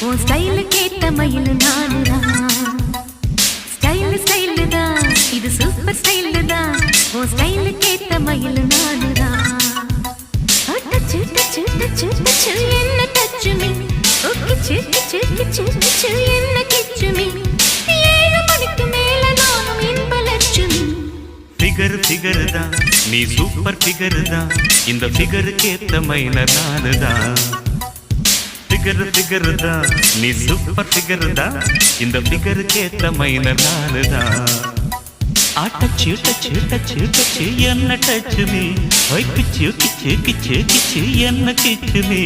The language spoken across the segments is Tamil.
உன் ஸ்டைலுக்கு ஏத்த மயில் நானுதான். ஸ்டைல் ஸ்டைல் தான், இது சூப்பர் ஸ்டைல் தான். உன் ஸ்டைலுக்கு ஏத்த மயில் நானுதான். டச்சு டச்சு டச்சு டச்சு என்ன டச்சு மீ, ஓகே கிச்சு கிச்சு கிச்சு என்ன கிச்சு மீ. 7 மணிக்கு மேல நானும் இன்ப லட்சுமி. ஃபிகர் ஃபிகர் தான், நீ சூப்பர் ஃபிகர் தான். இந்த ஃபிகருக்கு ஏத்த மைனர் நானுதான். ஃபிகர் ஃபிகர் தான், நீ சூப்பர் ஃபிகர் தான். இந்த ஃபிகருக்கு ஏத்த மைனர் நானுதான். டச்சு டச்சு டச்சு டச்சு என்ன டச்சு மீ, கிச்சு கிச்சு கிச்சு கிச்சு என்ன கிச்சு மீ.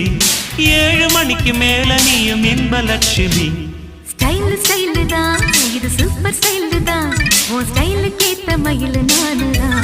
7 மணிக்கு மேல நீயும் இன்ப லட்சுமி. ஸ்டைல் ஸ்டைல் தான், இது சூப்பர் ஸ்டைல் தான். உன் ஸ்டைலுக்கு ஏத்த மயில் நானுதான்.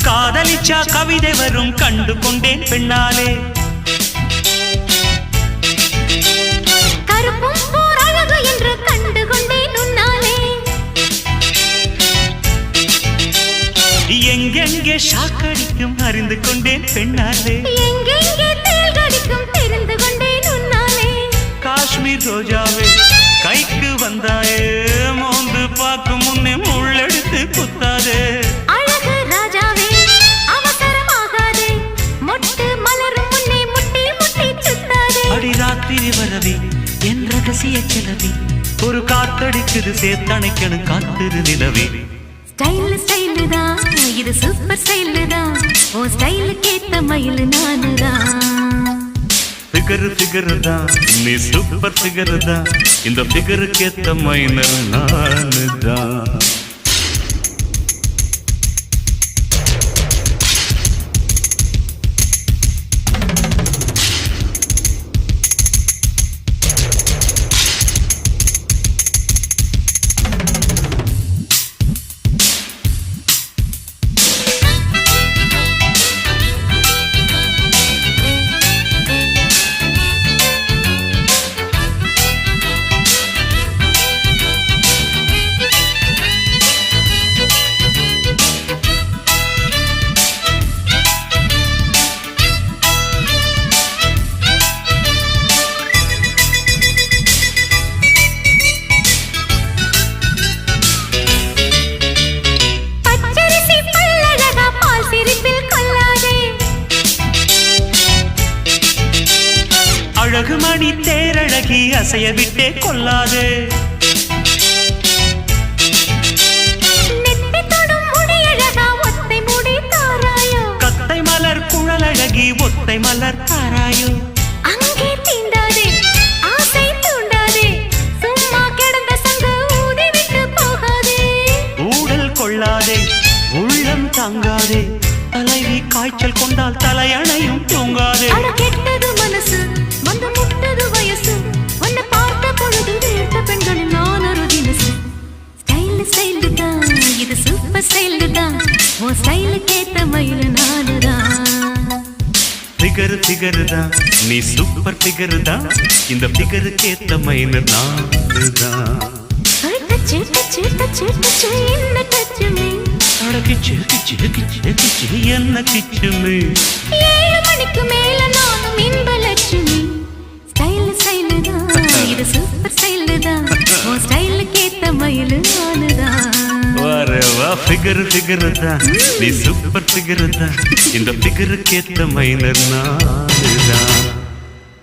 காதலிச்சா கவிதை வரும் கண்டு கொண்டேன் பெண்ணாலே. கருப்பும் போர் அழகு என்று கண்டு கொண்டேன் உன்னாலே. எங்கெங்கே ஷாக்கடிக்கும் அறிந்து கொண்டேன் பெண்ணாலே. எங்கெங்கே தேள் கடிக்கும் தெரிந்து கொண்டேன் உன்னாலே. காஷ்மீர் ரோஜாவே கைக்கு வந்தாயே, மோந்து பார்க்கும் முன்னே முள்ளெடுத்து குத்தாதே. அழகு ராஜாவே அவசரமாகாதே, மொட்டு மலரும் முன்னே முட்டி முட்டி சுத்தாதே. அடி ராத்திரி வரவி என் ரகசிய கிளவி, ஒரு காத்தடிக்குது சேத்தணைக்கணும் காத்திரு நிலவி. ஸ்டைல் ஸ்டைல் தான், இது சூப்பர் ஸ்டைல் தான். உன் ஸ்டைலுக்கு ஏத்த மயில் நானுதான். ஃபிகர் ஃபிகர் தான், நீ சூப்பர் ஃபிகர் தான். இந்த ஃபிகருக்கு ஏத்த மைனர் நானுதான். அழகு மணி தேரழகி அசைய விட்டே கொள்ளாது. கத்தை மலர் குழலழகி ஒத்தை மலர் தாராயோ. அங்கே தீண்டாதே, ஆசை தூண்டாதே, சும்மா கிடந்த சங்கு ஊதி விட்டு போகாதே. ஊடல் கொள்ளாதே, உள்ளம் தாங்காதே, தலைவி காய்ச்சல் கொண்டால் தலையணையும் தூங்காதே. கெட்டது மனசு வந்து முட்டது வயசு, உன்னை பார்த்த பொழுது வேர்த்த பெண்களில் நான் ஒரு தினசு. ஸ்டைல் ஸ்டைல் தான், இது சூப்பர் ஸ்டைல் தான். உன் ஸ்டைலுக்கு ஏத்த மயில் நானுதான். ஃபிகர் ஃபிகர் தான், நீ சூப்பர் ஃபிகர் தான். இந்த ஃபிகருக்கு ஏத்த மைனர் நானுதான். டச்சு டச்சு டச்சு டச்சு என்ன டச்சு மீ, கிச்சு கிச்சு கிச்சு கிச்சு என்ன கிச்சு மீ. 7 மணிக்கு மேல நானும் இன்ப லட்சுமி. ஸ்டைல் ஸ்டைல் தான், இது சூப்பர் ஸ்டைல் தான். உன் ஸ்டைலுக்கு ஏத்த மயில் நானுதான். வரவா ஃபிகர் ஃபிகர் தான், நீ சூப்பர் ஃபிகர் தான். இந்த ஃபிகருக்கு ஏத்த மைனர் நானுதான்.